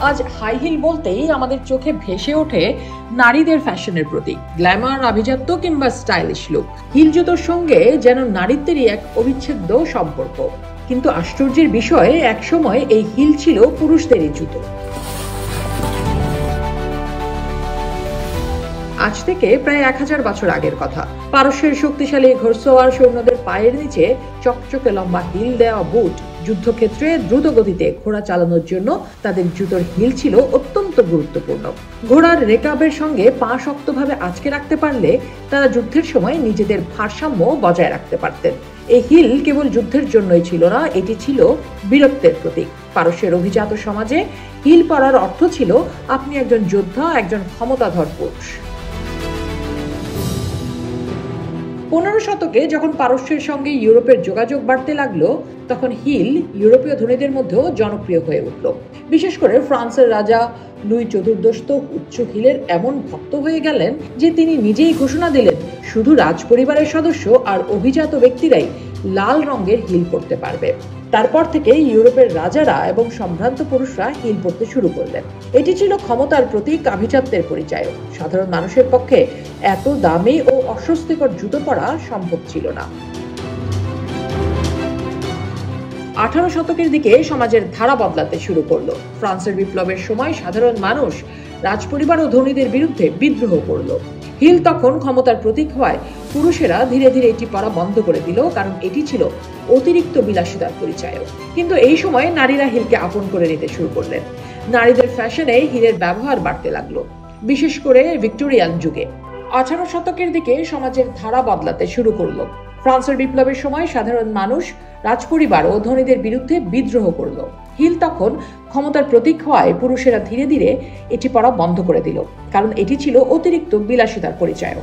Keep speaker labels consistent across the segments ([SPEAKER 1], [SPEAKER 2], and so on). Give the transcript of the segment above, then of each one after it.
[SPEAKER 1] আজ high heel বলতেই আমাদের চোখে ভেসে ওঠে নারীদের ফ্যাশনের প্রতীক, গ্ল্যামার, আভিজাত্য কিংবা স্টাইলিশ লুক। হিল জুতোর সঙ্গে যেন নারীত্বেরই এক অবিচ্ছেদ্য সম্পর্ক। কিন্তু আশ্চর্যের বিষয়ে একসময় এই হিল ছিল পুরুষদেরই জুতো। আজ থেকে প্রায় 1000 বছর আগের কথা। পারস্যের শক্তিশালী ঘোড়সওয়ার সৈন্যদের পায়ের নিচে চকচকে লম্বা হিল দেওয়া বুট যুদ্ধক্ষেত্রে দ্রুত গতিতে ঘোড়া চালানোর জন্য তাদের জুতোর হিল ছিল অত্যন্ত গুরুত্বপূর্ণ। ঘোড়ার রেকাবের সঙ্গে পা শক্তভাবে আঁচকে রাখতে পারলে তারা যুদ্ধের সময় নিজেদের ভারসাম্য বজায় রাখতে পারতেন। এই হিল কেবল যুদ্ধের জন্যই ছিল না, এটি ছিল বীরত্বের প্রতীক। পারস্যের অভিজাত সমাজে হিল পরার অর্থ ছিল আপনি একজন যোদ্ধা, একজন ক্ষমতাধর পুরুষ। 15 শতকে যখন পারস্যের সঙ্গে ইউরোপের যোগাযোগ বাড়তে লাগলো, তখন হিল ইউরোপীয় ধনীদের মধ্যেও জনপ্রিয় হয়ে উঠল। বিশেষ করে ফ্রান্সের রাজা লুই চতুর্দশ তো উচ্চ হিলের এমন ভক্ত হয়ে গেলেন যে তিনি নিজেই ঘোষণা দিলেন শুধু রাজপরিবারের সদস্য আর অভিজাত ব্যক্তিরাই লাল রঙের হিল পরতে পারবে। তারপর থেকে ইউরোপের রাজারা এবং সম্ভ্রান্ত পুরুষরা হিল পরতে শুরু করলেন। এটি ছিল ক্ষমতার প্রতীক, আভিজাত্যের পরিচয়। সাধারণ মানুষের পক্ষে এত দামি ও অস্বস্তিকর জুতো পরা সম্ভব ছিল না। 18 শতকের দিকে সমাজের ধারা বদলাতে শুরু করলো। ফ্রান্সের বিপ্লবের সময় সাধারণ মানুষ রাজপরিবার ও ধনীদের বিরুদ্ধে বিদ্রোহ করলো। হিল তখন ক্ষমতার প্রতীক হওয়ায় পুরুষেরা ধীরে ধীরে এটি পরা বন্ধ করে দিল, কারণ এটি ছিল অতিরিক্ত বিলাসিতার পরিচয়। কিন্তু এই সময় নারীরা হিলকে আপন করে নিতে শুরু করলেন। নারীদের ফ্যাশনে হিলের ব্যবহার বাড়তে লাগলো, বিশেষ করে ভিক্টোরিয়ান যুগে। 18 শতকের দিকে সমাজের ধারা বদলাতে শুরু করলো। ফ্রান্সের বিপ্লবের সময় সাধারণ মানুষ রাজপরিবার ও ধনীদের বিরুদ্ধে বিদ্রোহ করলো। হিল তখন ক্ষমতার প্রতীক হওয়ায় পুরুষেরা ধীরে ধীরে এটি পরা বন্ধ করে দিল, কারণ এটি ছিল অতিরিক্ত বিলাসিতার পরিচয়।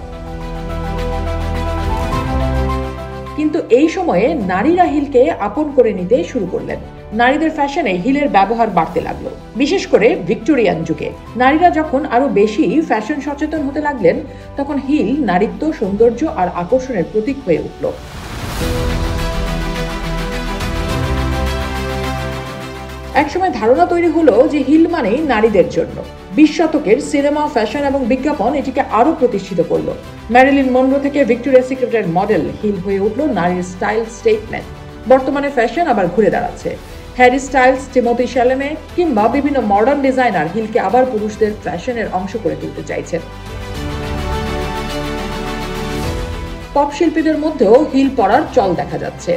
[SPEAKER 1] কিন্তু এই সময়ে নারীরা হিলকে আপন করে নিতে শুরু করলেন। নারীদের ফ্যাশনে হিলের ব্যবহার বাড়তে লাগলো, বিশেষ করে ভিক্টোরিয়ান যুগে। নারীরা যখন আরো বেশি ফ্যাশন সচেতন হতে লাগলেন, তখন হিল নারীত্ব, সৌন্দর্য আর আকর্ষণের প্রতীক হয়ে উঠল। একসময় ধারণা তৈরি হলো যে হিল মানেই নারীদের জন্য। 20 শতকের সিনেমা, ফ্যাশন এবং বিজ্ঞাপন এটিকে আরো প্রতিষ্ঠিত করলো। ম্যারিলিন মনরো থেকে ভিক্টোরিয়াস সিক্রেটের মডেল হিল হয়ে উঠল নারীর স্টাইল স্টেটমেন্ট। বর্তমানে ফ্যাশন আবার ঘুরে দাঁড়াচ্ছে। হ্যারি স্টাইলস, টিমোথি শ্যালামে কিংবা বিভিন্ন মডার্ন ডিজাইনার হিলকে আবার পুরুষদের ফ্যাশনের অংশ করে তুলতে চাইছেন। পপ শিল্পীদের মধ্যেও হিল পরার চল দেখা যাচ্ছে।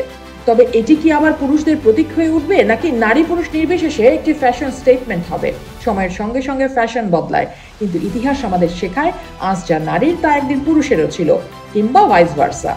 [SPEAKER 1] তবে এটি কি আবার পুরুষদের প্রতীক হয়ে উঠবে, নাকি নারী পুরুষ নির্বিশেষে একটি ফ্যাশন স্টেটমেন্ট হবে? সময়ের সঙ্গে সঙ্গে ফ্যাশন বদলায়, কিন্তু ইতিহাস আমাদের শেখায় আজ যা নারীর তা একদিন পুরুষেরও ছিল, কিংবা ভাইস ভার্সা।